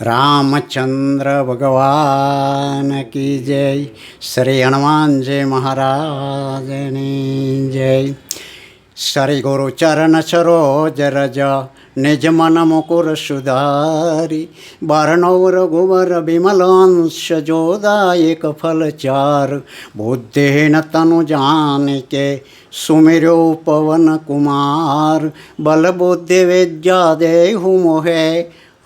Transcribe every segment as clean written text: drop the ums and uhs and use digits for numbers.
रामचंद्र भगवान की जय। श्री हनुमान जी महाराज ની જય। શ્રી ગુરુ ચરણ સરોજ રજ નિજ મન મુકુર સુધારી। બારનૌ રઘુવર બિમલાંશ જોદાયક ફલ ચાર। બુદ્ધિહીન તનુ જાનિકે સુમિર્યો પવન કુમાર। બલ બુદ્ધિ વિદ્યા દેહુ મોહે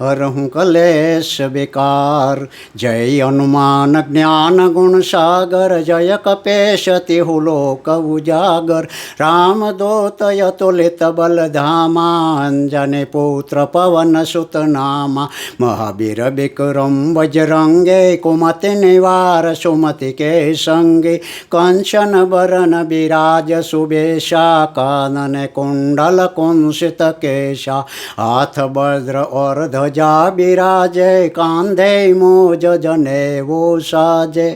हरहु कलेश विकार। जय हनुमान ज्ञान गुण सागर। जय कपीश तिहु लोक उजागर। राम दूत अतुलित बल धामा। अंजनी पुत्र पवन सुत नामा। महावीर विक्रम बजरंगे कुमति निवार सुमति के संगे। कंचन बरन विराज सुबेशा। कानन कुंडल कुंसित केशा। हाथ वज्र और ध्वजा बिराजे। कांधे मोज जनेऊ साजे।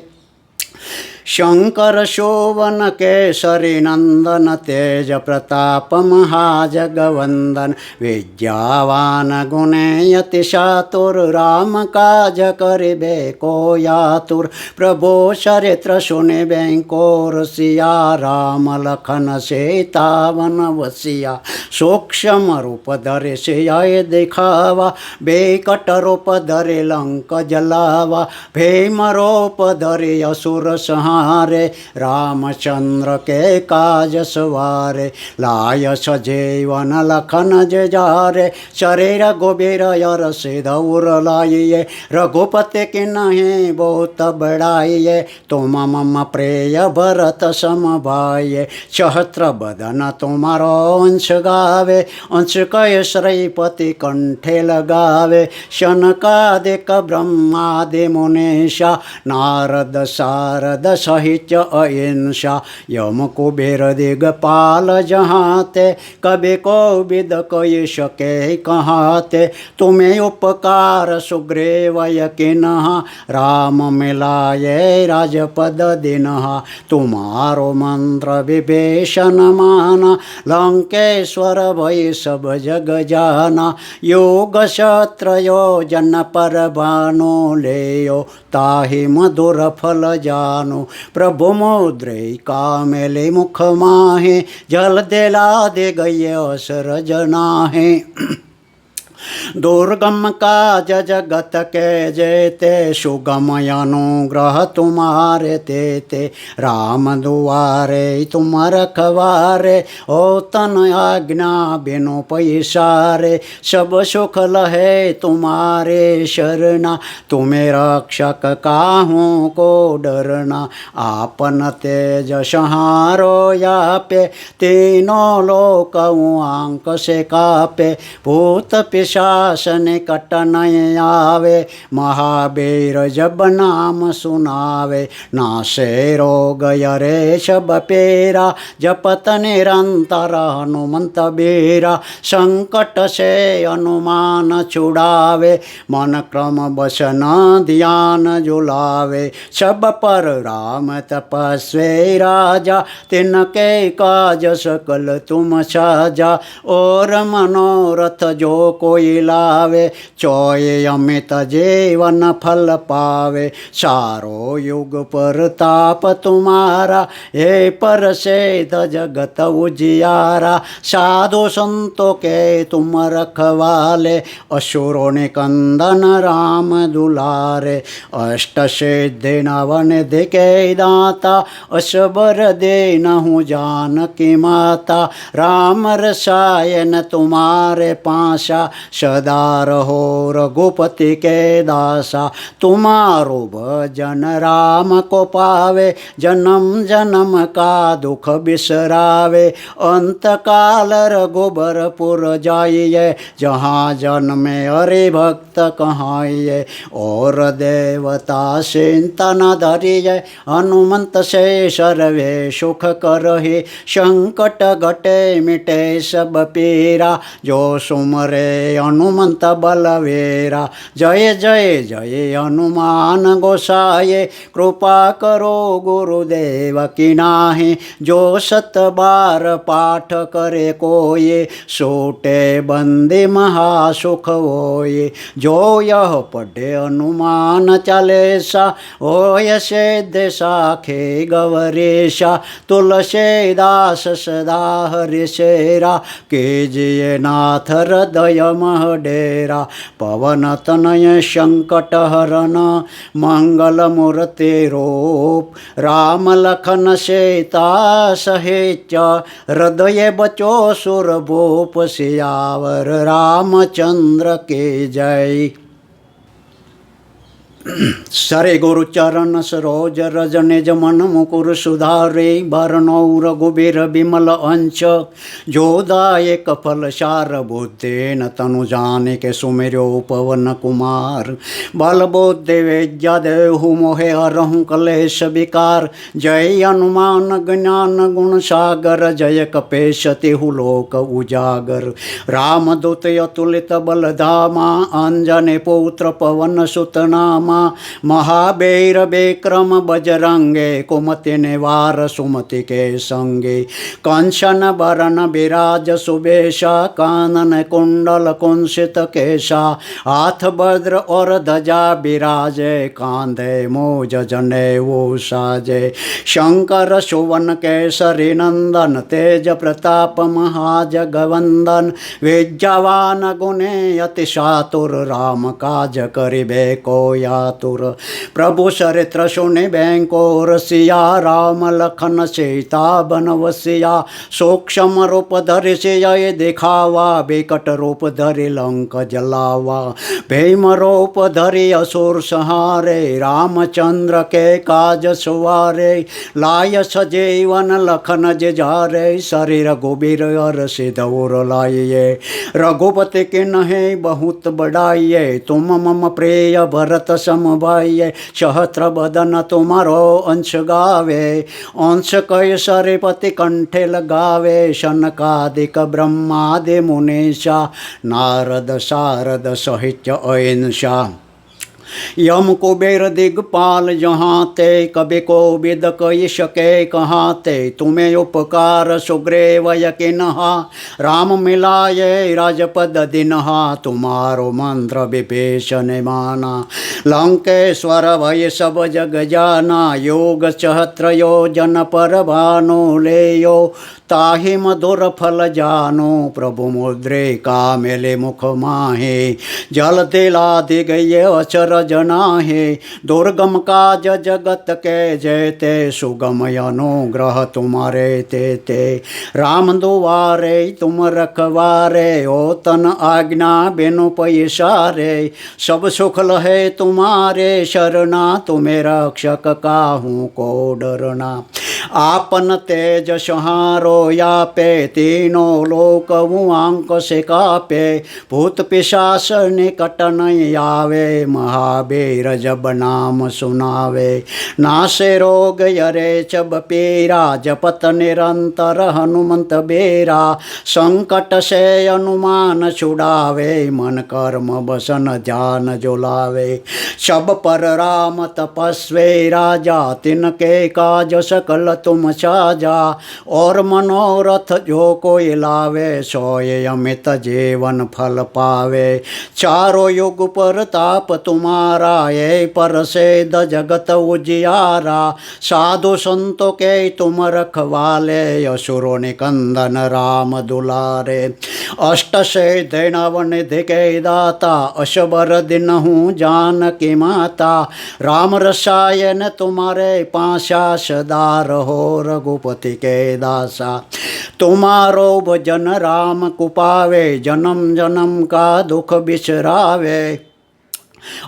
शंकर शोभन केसरी नंदन। तेज प्रताप महाजगवंदन। विद्यावान गुणयति चातुर। राम काज करिबे को आतुर। प्रभु चरित्र सुनिबे को रसिया। राम लखन सीता वन वसिया। सूक्ष्म रूप धरि सियाए दिखावा। बेकट रूप धरि लंक जलावा। भीम रूप धरि असुर सहा रे। रामचंद्र के काज सवारे। लाय सजीवन लखन जारे। शरीर गोबीर यर सिधौर लाइए। रघुपति की नहीं बहुत बड़ाइए। तुम मम प्रिय भरत सम भाइये। सहस्त्र बदन तुम्हारो अंश गावे। अंश कय श्रीपति कंठे लगावे। शनकादिक ब्रह्मादि मुनीषा। नारद सारद सहित अहिंसा। यम कुबेर दिगपाल जहाते। कभी को विद कई सके कहाते। तुम्हें उपकार सुग्रीव यकिनः। राम मिलाये राजपद दिनहा। तुम्हारो मंत्र विभीषण माना। लंकेश्वर भई सब जग जाना। योग शस्त्र योजन पर भानु। लेयो ताहि मधुर फल जानो। प्रभु मुद्रिका मेले मुख माहे। जल दिला दे गए असर जनाहे। दुर्गम काज जगत के जेते। सुगम अनुग्रह तुम्हारे तेते। राम दुआरे तुम रखवारे। ओ तन आज्ञा बिनु पैसारे। सब सुख लहे तुम्हारे शरणा। तुम्हें रक्षक काहू को डरना। आपन तेज सहारो यापे। तीनों लोक आंक से कापे। भूत शासन कट नहीं आवे। महावीर जब नाम सुनावे। नासे रोग यरे सब पेरा। जपत निरंतर हनुमंत बीरा। संकट से हनुमान छुड़ावे। मन क्रम बसन ध्यान जुलावे। सब पर राम तपस्वी राजा। तिनके काज सकल तुम साजा। और मनोरथ जो कोई लावे। चोय अमित जीवन फल पावे। सारो युग परताप तुम्हारा। हे पर सेध जगत उजियारा। साधु संतों के तुम रखवाले। असुरों ने कंदन राम दुलारे। अष्ट सिद्धि नवनिधि के दाता। असबर देनहु जानकी माता। राम रसायन तुम्हारे पासा। सदा रहो रघुपति के दासा। तुम्हारो भजन राम को पावे। जन्म जन्म का दुख बिसरावे। अंत काल रघुबरपुर जाइए। जहाँ जन्मे हरि भक्त कहाइए। और देवता चिंतन धरिए। हनुमंत से सर्वे सुख करहि। संकट घटे मिटे सब पीरा। जो सुमरे अनु हनुमंत बलवेरा। जय जय जय हनुमान गोसाए, कृपा करो गुरुदेव की नाहि। जो 7 बार पाठ करे कोई, सोटे बंदी महासुख होय। जो यह पढ़े हनुमान चालीसा, होय सिद्धि साखी गौरीशा। तुलसीदास सदा हरिसेरा, कीजिए नाथ हृदय मह डेरा। पवन तनय संकट हरन, मंगल मूर्ति रूप। राम लखन सीता सहित, हृदय बचो सुर भूप। सियावर रामचंद्र की जय। सरे गुरु चरण सरोज रज निज मन मुकुर सुधारे। बरनौ रघुबीर विमल अंश, जोदायक फल सार बुद्धेन। तनु जानिके सुमिरो पवन कुमार। बल बुद्धि विद्या देहु मोहे, हरहु कलेश विकार। जय हनुमान ज्ञान गुण सागर, जय कपीस तिहु लोक उजागर। रामदूत अतुलित बल धामा, अंजनी पुत्र पवन सुत नामा। महावीर विक्रम बजरंगे, कुमति निवार सुमति के संगे। कंचन बरन विराज सुबेशा, कानन कुंडल कुंसित केशा। हाथ वज्र और ध्वजा विराजे, कांधे मूज जनेऊ साजे। शंकर सुवन केसरी नंदन, तेज प्रताप महाजगवंदन। विद्यावान गुणी अति चातुर, राम काज करिबे को आतुर। प्रभु चरित्र सुनिबे को रसिया, राम लखन सीता बनवसिया। सूक्ष्म रूप धरि सिय दिखावा, विकट रूप धरि लंक जलावा। भीम रूप धरि असुर संहारे, रामचंद्र के काज सवारे। लाय सजीवन लखन जिजारे, शरीर रघुबीर हर सिधौर लाइये। रघुपति किन्हि बहुत बढ़ाइये, तुम मम प्रिय भरत समभाइये। सहस्त्र बदन तुम्हारो अंश गावे, अंश कई पति कंठे लगावे। सनकादिक ब्रह्मादि मुनीषा, नारद सारद सहित अहिंसा। यम कुबेर दिगपाल जहाँ ते, कभी को विद कई सके कहाँ ते। तुम्हें उपकार सुग्रीव यकिनहा, राम मिलाये राजपद दिनहा। तुम्हारो मंत्र विभीषण माना, लंकेश्वर भय सब जग जाना। योग सहस्त्र योजन पर भानु लेयो, ताहि मधुर फल जानो। प्रभु मुद्रिका मिले मुख माहे, जल दिलाधि गए अचर जनाहे। दुर्गम काज जगत के जेते, सुगम अनुग्रह तुम्हारे तेते। राम दुआरे तुम रखवारे, ओ तन आज्ञा बिनु पैसारे। सब सुख लहे तुम्हारे शरणा, तुम्हें रक्षक काहू को डरना। आपन तेज सहारो यापे, तीनों लोक मुआंक से कापे। भूत पिशाच निकट नहीं आवे, महावीर जब नाम सुनावे। नासे रोग यरे चब पीरा, जपत निरंतर हनुमंत बेरा। संकट से हनुमान छुड़ावे, मन कर्म बसन ध्यान जुलावे। सब पर राम तपस्वी राजा, तिनके काज सकल तुम साजा। और मनोरथ जो कोई लावे, सोए अमित जीवन फल पावे। चारों युग पर ताप तुम्हारा, ये पर सेद जगत उजियारा। साधु संतों के तुम रखवाले, असुरों निकंदन राम दुलारे। अष्ट सिद्धि नव निधि के दाता, अशबर दिन हूँ जानकी माता। राम रसायन तुम्हारे पाशा, सदा रहो रघुपति के दासा। तुम्हारो भजन राम कुपावे, जन्म जन्म का दुख बिसरावे।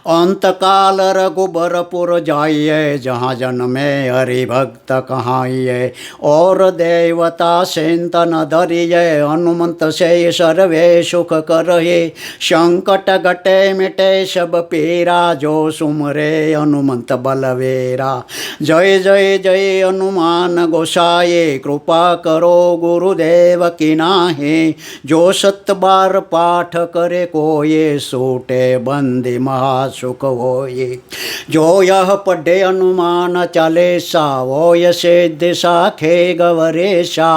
अंतकाल रघुबरपुर जाइए, जहाँ जन्मे हरिभक्त कहाइए। और देवता सेंतन धरिए, हनुमंत से सर्वे सुख करहे। संकट घटे मिटे सब पीरा, जो सुमरे हनुमंत बलवेरा। जय जय जय हनुमान गोसाई, कृपा करो गुरुदेव की नाहि। जो 7 बार पाठ करे कोई, सूटे बंदी महासुख होई। जो यह पढ़े हनुमान चालीसा, वो ये सिद्धि साखे गवरेशा।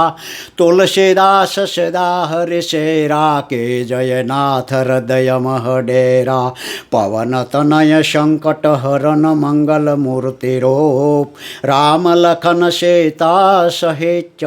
तुलसीदास सदा हरि सेरा, के जय नाथ हृदय मह डेरा। पवन तनय संकट हरन मंगल मूर्ति रूप, राम लखन सीता सहित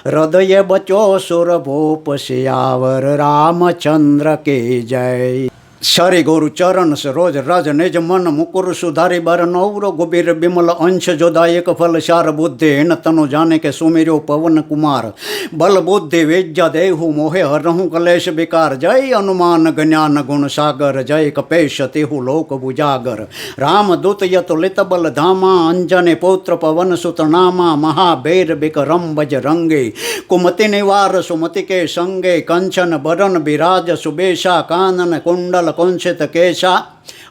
हृदय बचो सुर भूप। सियावर रामचंद्र की जय। सरि गुरु चरण सरोज रज निज मन मुकुर सुधारि बर नौर। गुबीर बिमल अंश जोदायक फल सार बुद्धि, हिन तनु जाने के सुमिर्यो पवन कुमार। बल बुद्धि विद्या देहु मोहे, हरहु कलेश विकार। जय हनुमान ज्ञान गुण सागर, जय कपेश तिहु लोक बुजागर। राम दूत यतुलित बल धामा, अंजने पुत्र पवन सुत नामा। महाबीर बिक्रम बजरंगे, कुमति निवार सुमति के संगे। कंचन बरन बिराज सुबेशा, कानन कुंडल कुंसित केशा।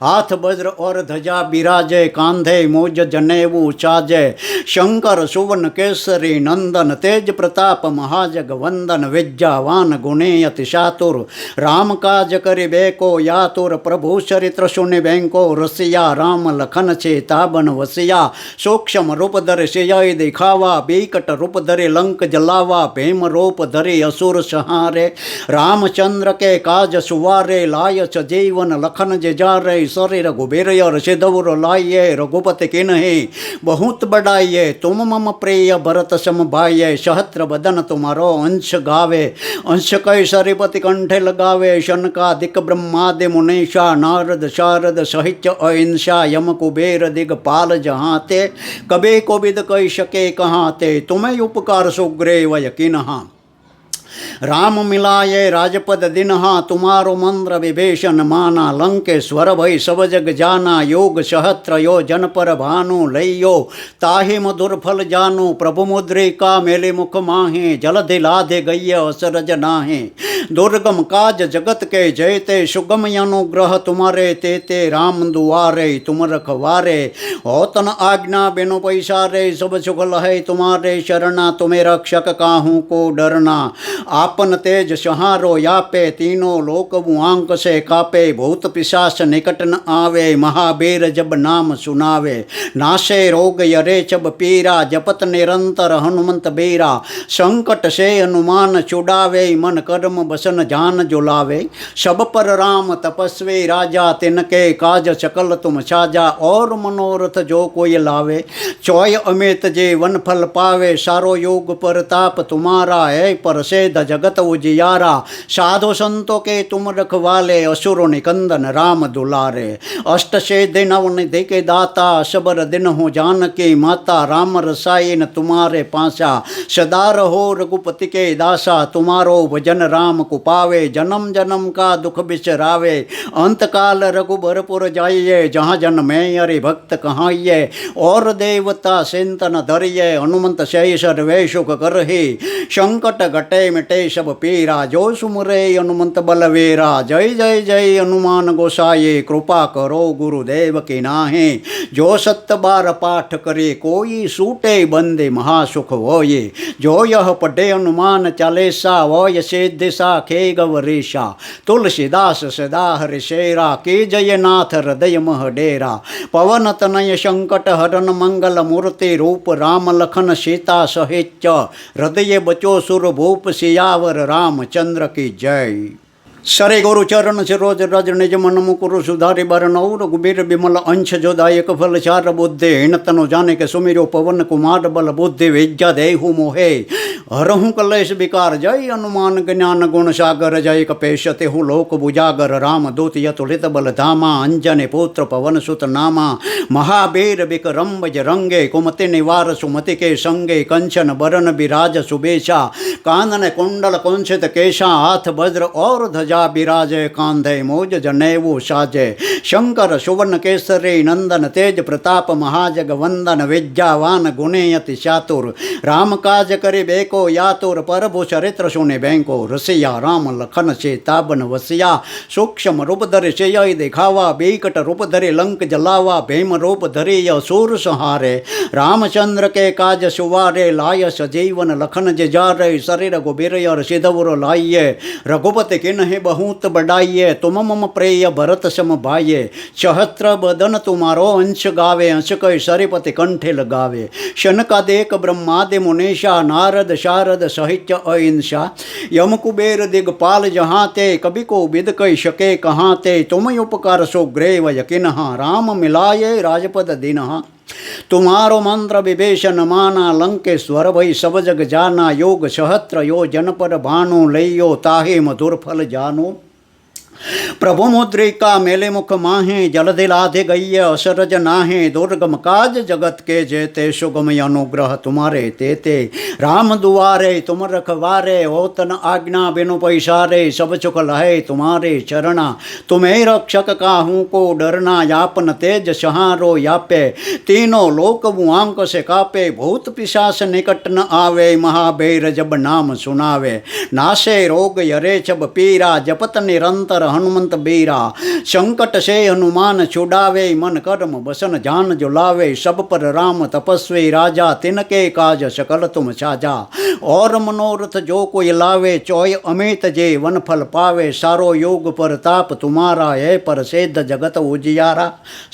हाथ वज्र और ध्वजा बिराजे, कांधे मोज जनेऊ चाजे। शंकर सुवन केसरी नंदन, तेज प्रताप महाजग वंदन। विद्यावान गुणी अति चातुर, राम काज करिबेको यातुर। प्रभु चरित्र सुनि बैंको, रसिया राम लखन चेताबन वसिया। सूक्ष्म रूप धरि सियाई दिखावा, बिकट रूप धरि लंक जलावा। भीम रूप धरि असुर संहारे, रामचंद्र के काज सुवारे। लाय जीवन लखन जिजारे, सरि रघुबीर और सिद्धौर लाइये। रघुपति किन्हि बहुत बढ़ाइये, तुम मम प्रिय भरत सम भाइये। सहस्त्र बदन तुम्हारो अंश गावे, अंश कई सरिपति कंठे लगावे। शनकादिक ब्रह्मादि मुनीषा, नारद शारद सहित अहिंसा। यम कुबेर दिगपाल जहाँते, कबे को विद कही सके कहाँते। तुम्हें उपकार सुग्रीव यकीनहा, राम मिलाये राजपद दिनहा। तुम्हारो मंत्र विभीषण माना, लंकेश्वर भई सब जग जाना। योग सहस्त्र यो जन पर भानु, लइयो ताहि मधुर फल जानु। प्रभु मुद्रिका मेले मुख माहे, जलधि लाधे गय असरज नाहे। दुर्गम काज जगत के जयते, सुगम अनुग्रह तुम्हारे तेते। राम दुआरे तुम रखवारे, होतन आज्ञा बिनु पैसारे। सब सुख लहै तुम्हारे शरणा, तुम्हें रक्षक काहू को डरना। आपन तेज सहारो यापे, तीनों लोक आंक से कापे। भूत पिशाच निकट न आवे, महावीर जब नाम सुनावे। नाशे रोग यरे चब पीरा, जपत निरंतर हनुमंत बीरा। संकट से हनुमान छुड़ावे, मन कर्म बसन जान जुलावे। सब पर राम तपस्वी राजा, तिनके काज सकल तुम साजा। और मनोरथ जो कोई लावे, चोय अमित जीवन फल पावे। सारो योग परताप तुम्हारा है, पर से जगत उजियारा। साधु संतों के तुम रखवाले, असुरो निकंदन राम दुलारे। अष्ट सिद्धि नव निधि के दाता, असबर दिन हो जानकी माता। राम रसायन तुम्हारे पासा, सदा रहो रघुपति के दासा। तुम्हारो भजन राम को पावे, जन्म जन्म का दुख बिसरावे। अंतकाल रघुबरपुर जाइए, जहाँ जन्मे हरि भक्त कहाइए। और देवता सिंतन धरिए, हनुमंत से सर्वे सुख करहि। संकट घटे मिटे सब पीरा, जो सुमरे हनुमंत बलवेरा। जय जय जय हनुमान गोसाई, कृपा करो गुरुदेव की नाहि। जो 7 बार पाठ करे कोई, सूटे बंदे महासुख होये। जो यह पढ़े हनुमान चालीसा, वो ये सिद्धि साखे गवरेशा। तुलसीदास सदा हरि सेरा, के जय नाथ हृदय मह डेरा। पवन तनय संकट हरन मंगल मूर्ति रूप, राम लखन सीता सहित हृदय बचो सुर भूप। सियावर रामचंद्र की जय। सरे गुरु चरण सरोज रज निज मन मुकुर सुधारि बर नौर। रघुबीर बिमल अंश जोदायक फल सार बुद्धि, हिन तनु जाने के सुमिर्यो पवन कुमार। बल बुद्धि विद्या देहु मोहे, हरहूँ कलेश विकार जय हनुमान ज्ञान गुण सागर जय कपेश तेहु लोक बुजागर राम दूत यतुलित बल धामा अंजने पुत्र पवन सुत नामा महावीर विक्रम बजरंगे कुमति निवार सुमति के संगे कंचन बरन बिराज सुबेशा कानन कुंडल कुंसित केशा हाथ वज्र और ध्वजा बिराजे कांधे मोज जनेऊ साजे शंकर सुवर्ण केसरी नंदन तेज प्रताप महाजग वंदन विद्यावान गुणेयति चातुर राम काज करे बेको यातुर प्रभु चरित्र सुने बैंको रसिया राम लखन से ताबन वसिया सूक्ष्म रूप धरे से दिखावा बेकट रूप धरे लंक जलावा भीम रूप धरे असुर संहारे रामचंद्र के काज सुवारे लाय सजीवन लखन जारे शरीर गुबीर सिद्धवर लाइये रघुपति किन्हि बहुत बढ़ाइये तुम मम प्रेय भरत सम भाइये सहस्त्र बदन तुम्हारो अंश गावे अंश कई सरिपति कंठे लगावे शनकादेक ब्रह्मादि मुनीषा नारद शारद सहित अहिंसा यम कुबेर दिगपाल जहाँ ते कभी को विद कई शके कहाँ ते तुम उपकार सो ग्रेव यकिनहा राम मिलाये राजपद दिनहा तुम्हारो मंत्र विभीषण माना लंकेश्वर भई सब जग जाना योग सहस्त्र यो जन पर भानु लइयो ताहे मधुर फल जानो प्रभु मुद्रिका मेले मुख माहे जलदिलाधे गई असरज नाहे दुर्गम काज जगत के जेते सुगम अनुग्रह तुम्हारे तेते राम दुआरे तुम रखवारे होतन आज्ञा बिनु पैसारे सब चुक लहे तुम्हारे चरणा तुम्हें रक्षक काहू को डरना यापन तेज सहारो यापे तीनों लोक बुआंक से कापे भूत पिशाच निकट न आवे महाभैर जब नाम सुनावे नासे रोग यरे छब पीरा जपत निरंतर हनुमंत बीरा संकट से हनुमान छुड़ावे मन कर्म बसन जान जुलावे सब पर राम तपस्वी राजा तिनके काज सकल तुम साजा और मनोरथ जो कोई लावे चोय अमित जे वन फल पावे सारो योग पर ताप तुम्हारा है पर सिद्ध जगत उजियारा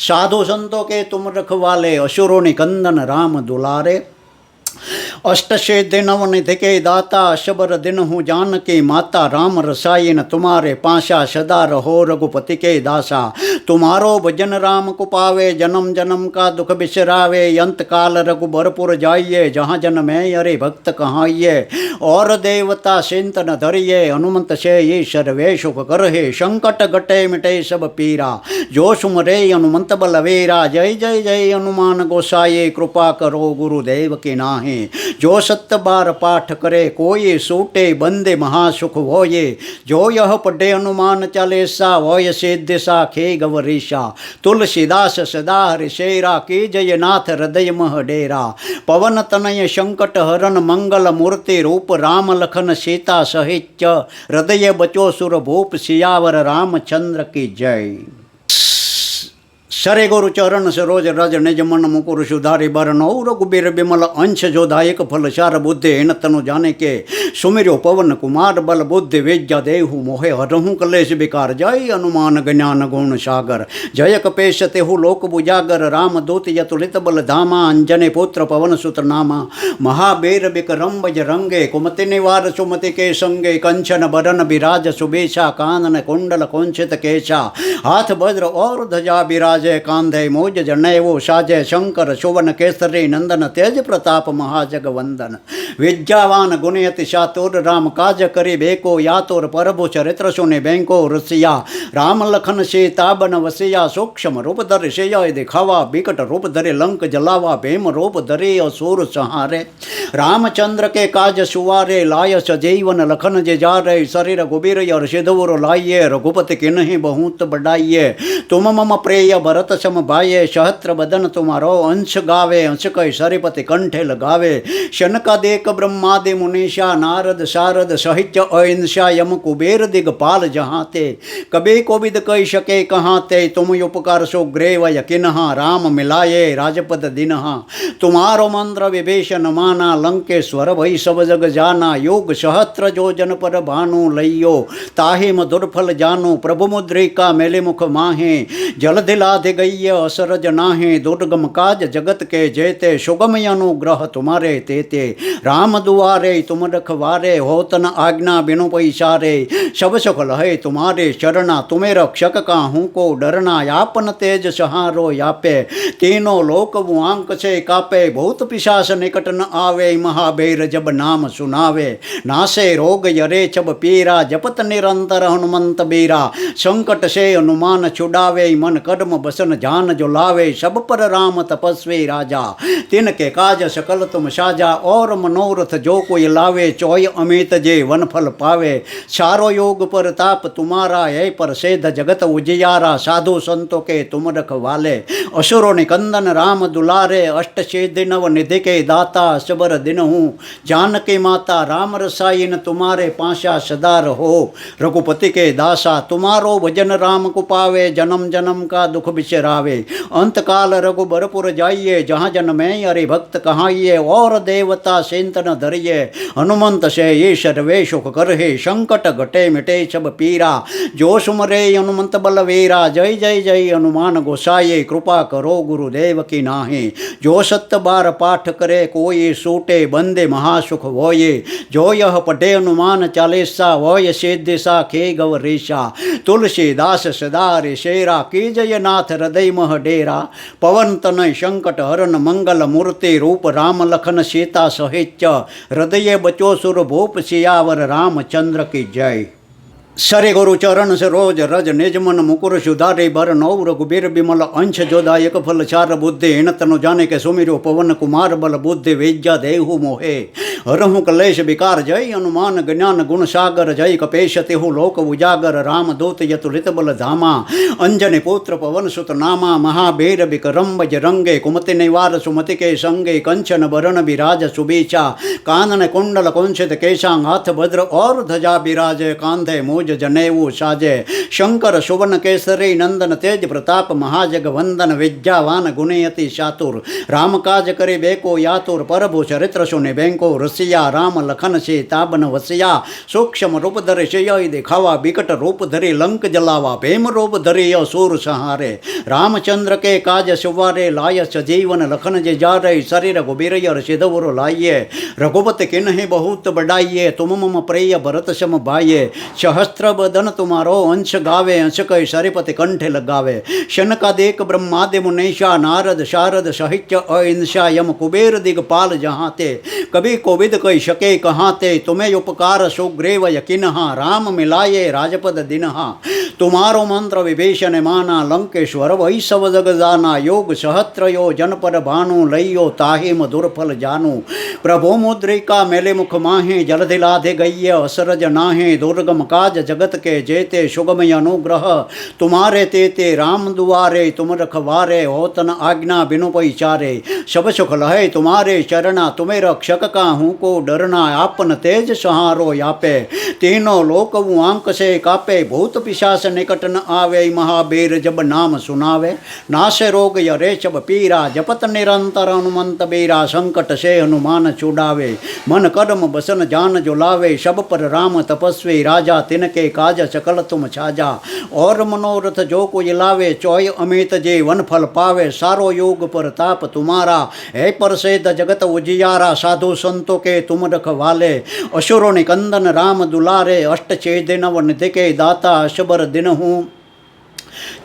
साधु संतों के तुम रखवाले असुरों निकंदन राम दुलारे अष्ट सिद्धि नवनिधि के दाता शबर दिन हूँ जान की माता राम रसायन तुम्हारे पाशा सदा रहो रघुपति के दासा तुम्हारो भजन राम को पावे जन्म जन्म का दुख बिसरावे अंत काल रघुबरपुर जाइए जहाँ जन्म है अरे भक्त कहाइए और देवता चिंतन धरिए हनुमंत से ये सर्वे सुख करहे संकट गटे मिटे सब पीरा जो सुमरे हनुमंत बलवेरा जय जय जय हनुमान गोसाई कृपा करो गुरुदेव के नाहे जो सत्य बार पाठ करे कोई सूटे बंदे महासुख होये जो यह पढ़े हनुमान चालीसा होय सिद्धि साखे गवरीशा तुलसीदास सदा हरिशेरा की जय नाथ हृदय मह डेरा पवन तनय संकट हरण मंगल मूर्ति रूप राम लखन सीता सहित हृदय बचो सुर भूप सियावर रामचंद्र की जय। सरे गुरु चरण सरोज रज निज मन मुकुर सुधारी बर नौ रघुबीर बिमल अंश जोदायक फल चार बुद्धि इन तनु जाने के सुमिरो पवन कुमार बल बुद्धि विद्या देहु मोहे हरहूँ कलेश विकार जय हनुमान ज्ञान गुण सागर जय कपेश तेहु लोक बुजागर राम दूत यतुलित बल धामा अंजने पुत्र पवन सुत नामा महावीर विक्रम बजरंगे कुमति निवार सुमति के संगे कंचन बरन बिराज सुबेशा कानन कुंडल कुंसित केशा हाथ वज्र और ध्वजा बिराज कांधे मोज जनेऊ साजे शंकर सुवन केसरी नंदन तेज प्रताप महाजग वंदन विद्यावान गुणयति चातुर राम काज करि बेको यातुर प्रभु चरित्र सुने बैंको रसिया राम लखन सीता बन वसिया सूक्ष्म रूप धरे से दिखावा बिकट रूप धरे लंक जलावा भीम रूप धरे असुर संहारे रामचंद्र के काज सुवारे लाय सजीवन लखन जे जारे शरीर गुबीर और सिद्धवर लाइये रघुपति किन्हि बहुत बढ़ाइये तुम मम प्रेय भरत सम भाइये सहस्त्र बदन तुम्हारो अंश गावे अंश कई सरिपति कंठे लगावे शनकादेक ब्रह्मादि मुनीषा नारद शारद सहित अहिंसा यम कुबेर दिगपाल जहाँ ते कभी कोविद कई शके कहाँ ते तुम उपकार सो ग्रेव यकिनहा राम मिलाये राजपद दिनहा तुम्हारो मंत्र विभीषण माना लंकेश्वर भई सब जग जाना योग सहस्त्र जो जन पर भानु लइयो ताहि मधुर फल जानो प्रभु मुद्रिका मेले मुख माहे जल दिलाधे गई असरज नाहे दुर्गम काज जगत के जेते सुगम अनुग्रह तुम्हारे तेते राम दुआरे तुम रखवारे होतन आज्ञा बिनु पैसारे सब सुख लहे तुम्हारे चरणा तुम्हें रक्षक काहू को डरना यापन तेज सहारो यापे तीनों लोक बुआंक से कापे भूत पिशाच निकट न आवे छुड़ावे महाबेर जब नाम सुनावे नासे रोग यरे छब पीरा जपत निरंतर हनुमंत बीरा संकट से हनुमान छुड़ावे मन कर्म बसन जान जो लावे सब पर राम तपस्वी राजा तिनके काज सकल तुम साजा और मनोरथ जो कोई लावे चोय अमित जे वन फल पावे सारो योग पर ताप तुम्हारा है पर सेध जगत उजियारा साधु संतों के तुम रखवाले असुरों निकंदन राम दुलारे अष्ट सिद्धि नव निधि के दाता असबर दिन हूँ जानकी माता राम रसायन तुम्हारे पाशा सदा रहो रघुपति के दासा तुम्हारो भजन राम को पावे जन्म जन्म का दुख बिसरावे अंत काल रघुबरपुर जाइए जहाँ जन्मे अरे भक्त कहाइए और देवता चिंतन धरिए हनुमंत से ये सर्वे सुख कर हे संकट घटे मिटे सब पीरा जो सुमरे हनुमंत बलवीरा जय जय जय हनुमान गोसाई कृपा करो गुरुदेव की नाहे जो सत्य बार पाठ करे कोई सूटे बंदे महासुख होये जो यह पढ़े हनुमान चालीसा वोय सिद्धि सा खे गवरीशा तुलसीदास सदा रे शेरा की जय नाथ हृदय मह डेरा पवन तनय संकट हरन मंगल मूर्ति रूप राम लखन सीता सहित हृदय बचो सुर भूप सियावर रामचंद्र की जय। सरे गुरु चरण से रोज रज निज मन मुकुर सुधारे बर नौ रघुबीर बिमल अंश जोदायक फल चार बुद्धि हिण तनु जाने के सुमिरो पवन कुमार बल बुद्धि विद्या देहु मोहे हरहु कलेश विकार जय हनुमान ज्ञान गुण सागर जय कपेश तिहु लोक उजागर राम दूत यतुलित बल धामा अंजनी पुत्र पवन सुत नामा महाबीर विक्रम बजरंगे कुमति निवार सुमति के संगे कंचन बरण विराज सुबीचा कानन कुंडल कुंसित केशांग हाथ भद्र और ध्वजा विराजे कांधे मूज जनेऊ साजे शंकर सुवन केसरी नंदन तेज प्रताप महाजग वंदन विद्यावान गुणयति चातुर राम काज करे बेको यातुर प्रभु चरित्र सुने बैंको रसिया राम लखन से ताबन वसिया सूक्ष्म रूप धरे शय दिखावा विकट रूप धरे लंक जलावा भीम रूप धरे असुर सहारे रामचंद्र के काज सुवारे लाय सजीवन लखन जे जा रहे शरीर रघुबीर सिद्धवर लाइये रघुपति किन्हि बहुत बढ़ाइए तुम मम प्रिय भरत सम भाइये सहस्त्र बदन तुम्हारो अंश गावे अंश कई सरिपति कंठे लगावे शनकादेक ब्रह्मादि मुनीषा नारद शारद साहित्य अहिंसा यम कुबेर दिगपाल जहाँ ते कभी कोविद कई शके कहाँ ते तुम्हें उपकार सुग्रीव यकिनहा राम मिलाये राजपद दिनहा तुम्हारो मंत्र विभीषण माना लंकेश्वर वही सब जग जाना योग सहस्त्र यो जन पर भानु लइयो ताहि मधुर फल जानू प्रभु मुद्रिका मेले मुख माहे जलधि लाधे गయ్య असरज नाहे दुर्गम काज जगत के जेते सुगमय अनुग्रह तुम्हारे तेते राम दुआरे तुम रखवारे होतन आज्ञा बिनु पैचारे सब सुख लहे तुम्हारे चरणा तुम्हें रक्षक का हूँ को डरना आपन तेज सहारो यापे तीनों लोक आंक से कापे भूत पिशाच निकट न आवे महाबीर जब नाम सुनावे नासे रोग यरे छब पीरा जपत निरंतर हनुमंत बीरा संकट से हनुमान छुड़ावे मन कर्म बसन जान जो लावे सब पर राम तपस्वी राजा तिनके काज सकल तुम छाजा और मनोरथ जो कोई लावे चोय अमित जे वन फल पावे सारो योग पर ताप तुम्हारा है पर सेध जगत उजियारा साधु संतों के तुम रखवाले असुरों निकंदन राम दुलारे अष्ट चेदिन व निधि के दाता अशबर दिन हूँ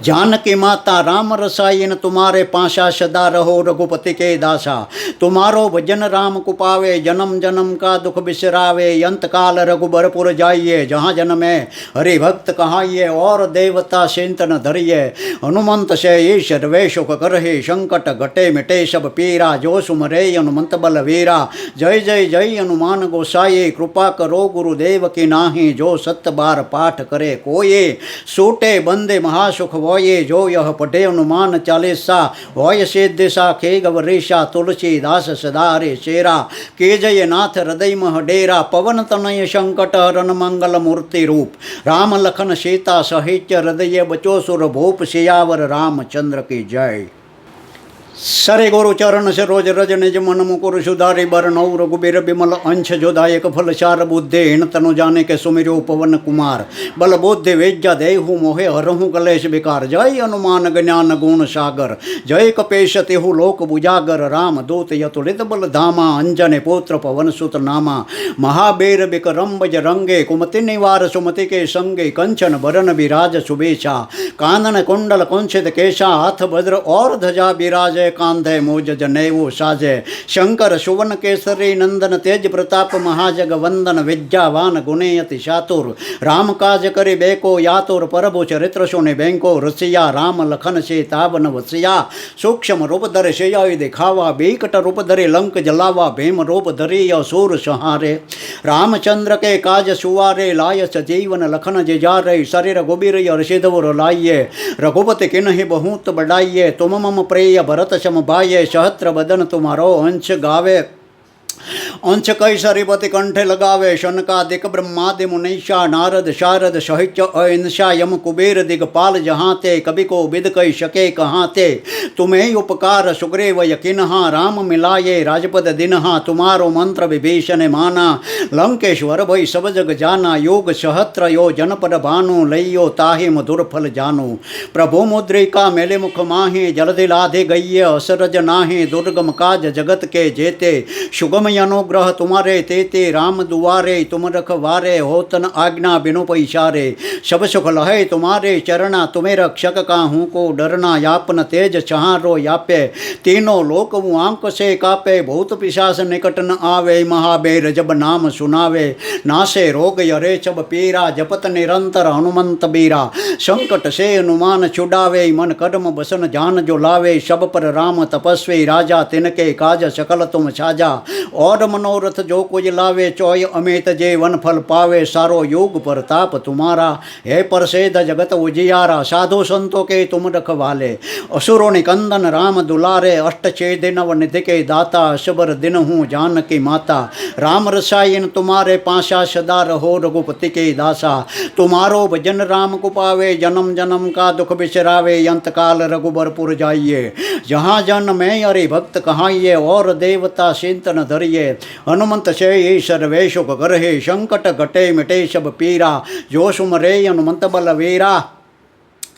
जानकी माता राम रसायन तुम्हारे पाशा सदा रहो रघुपति के दासा तुम्हारो भजन राम को पावे जन्म जन्म का दुख बिसरावे अंत काल रघुबरपुर जाइए जहाँ जन्मे हरि भक्त कहाइए और देवता चिंतन धरिए हनुमंत से ये सर्वे सुख करहे संकट घटे मिटे सब पीरा जो सुमरे हनुमंत बलवीरा जय जय जय हनुमान गोसाई कृपा करो गुरुदेव की नाहि जो सत्य बार पाठ करे कोये सूटे बंदे महासुख होये जो यह पढ़े हनुमान चालीसा होय सिद्धि सा खे गवरीशा तुलसीदास सदा रे शेरा के जय नाथ हृदय मह डेरा पवन तनय संकट हरन मंगल मूर्ति रूप राम लखन सीता सहित हृदय बचो सुर भूप सियावर रामचंद्र की जय। सरे गुरु चरण से रोज रज निज मन मुकुर सुधारी बर नौ रघुबीर बिमल अंश जोदायक फल चार बुद्धि हिण तनु जाने के सुमिरो पवन कुमार बल बुद्धि विद्या देहु मोहे हरहु कलेश विकार जय हनुमान ज्ञान गुण सागर जय कपेश तिहु लोक बुजागर राम दूत यतुलित बल धामा अंजने पुत्र पवन सुत नामा महाबीर विक्रम बजरंगे कुमति निवार सुमति के संगे कंचन बरन विराज सुबेशा कानन कुंडल कुंसित केशा हाथ भद्र और ध्वजा विराज બિરાજે કાંધે મોજ જનેવું સાજે શંકર સુવર્ણ કેસરી નંદન તેજ પ્રતાપ મહાજગ વંદન વિદ્યાવાન ગુણેયતિ ચાતુર રામ કાજ કરી બેકો યાતુર પ્રભુ ચરિત્ર સોને બેંકો રસિયા રામ લખન છે તાબન વસિયા સૂક્ષ્મ રૂપ ધરે શિયાઈ દેખાવા બીકટ રૂપ ધરે લંક જલાવા ભીમ રૂપ ધરી અસુર સહારે रामचंद्र के काज सुवारे लायस जीवन लखन जिजारे शरीर गुबीर ऋषिधुर लाइये रघुपति किन्हि बहुत बढ़ाइये तुम मम प्रेय भरत सम भाये सहस्त्र बदन तुम्हारो अंश गावे अंश कई सरिपति कंठे लगावे शनकादिक ब्रह्मादि मुनीषा नारद शारद सहित अहिंसा यम कुबेर दिगपाल जहाँ ते कवि को विद कही सके कहाँ ते तुम्हें उपकार सुग्रीव यकिनहा राम मिलाये राजपद दिनहा तुम्हारो मंत्र विभीषण माना लंकेश्वर भई सब जग जाना योग सहस्त्र यो जनपद भानु लइयो ताहि मधुर फल जानु प्रभु मुद्रिका मेले मुख माहि जलधि लाधे गయ్య असरज नाहि दुर्गम काज जगत के जेते सुगम अनुग्रह तुम्हारे तेते राम दुआरे तुम रखवारे होतन आज्ञा बिनु पैसारे सब सुख लहे तुम्हारे चरणा तुम्हें रक्षक काहू को डरना यापन तेज चहारो यापे तीनों लोक वो आंक से कापे भूत पिशाच निकट न आवे महाबेर जब नाम सुनावे नासे रोग यरे सब पीरा जपत निरंतर हनुमंत बीरा संकट से हनुमान छुड़ावे मन कदम बसन जान जो लावे सब पर राम तपस्वी राजा तिनके काज सकल तुम साजा और मनोरथ जो कुछ लावे चोय अमित जे वन फल पावे सारो योग प्रताप तुम्हारा हे प्रसिद्ध जगत उजियारा साधु संतों के तुम रखवाले असुरों निकंदन राम दुलारे अष्ट छेद नव निधि के दाता अशबर दिन हूँ जानकी माता राम रसायन तुम्हारे पाशा सदा रहो रघुपति के दासा तुम्हारो भजन राम को पावे जन्म जन्म का दुख बिसरावे अंत काल रघुबरपुर जाइए जहाँ जन में अरे भक्त कहाइए और देवता चिंतन धरिए हनुमंत से सर्वे सुख करहे संकट घटे मिटे सब पीरा जो सुमरे हनुमंत बलवीरा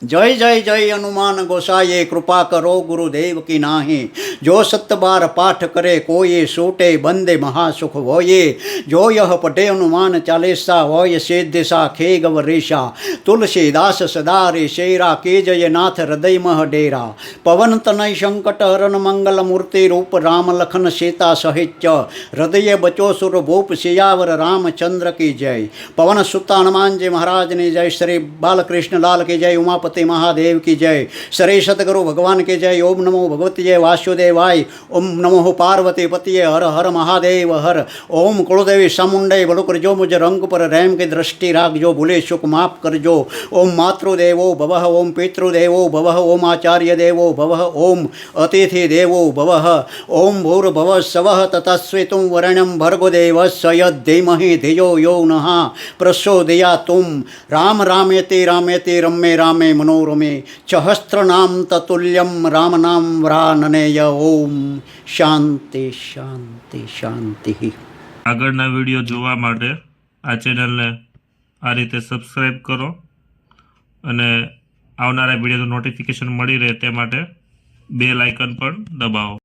जय जय जय हनुमान गोसाए कृपा करो गुरुदेव की नाहि जो सत्य बार पाठ करे कोई सूटे बंदे महासुख होये जो यह पढ़े हनुमान चालीसा होय सिद्धि साखे गवरीशा तुलसीदास सदा रे शेरा के जय नाथ हृदय मह डेरा पवन तनय संकट हरण मंगल मूर्ति रूप राम लखन सीता सहित हृदय बचो सुर भूप सियावर रामचंद्र की जय पवन सुत हनुमान जी महाराज ने जय श्री बालकृष्ण लाल की जय उमापति महादेव की जय श्री सतगुरु भगवान की जय ओम नमो भगवती जय वासुदेवाय ओम नमो पार्वती पति हर हर महादेव हर ओम कुलदेवी सामुंडे बलु कर जो मुझे रंग पर रैम की दृष्टि राख जो भूले सुख माफ कर जो ओम मातृदेवो भवः ओम पितृदेवो भवः ओम आचार्य देवो भवः ओम अतिथि देवो भवः ओम भूर्भुवः स्वः ततस्वितुं वरेण्यं भर्गोदेवस्य यद्धीमहि धियो यो नः प्रचोदयात् राम रामेति रामेति रम्ये रामे मनोरमे सहस्त्रनाम ततुल्यम राम नाम व्राननेय ओम शांति शांति शांति। આગળના વિડીયો જોવા માટે આ ચેનલને આ રીતે સબસ્ક્રાઈબ કરો અને આવનારા વિડીયોનું નોટિફિકેશન મળી રહે તે માટે બેલ આઇકન પણ દબાવો।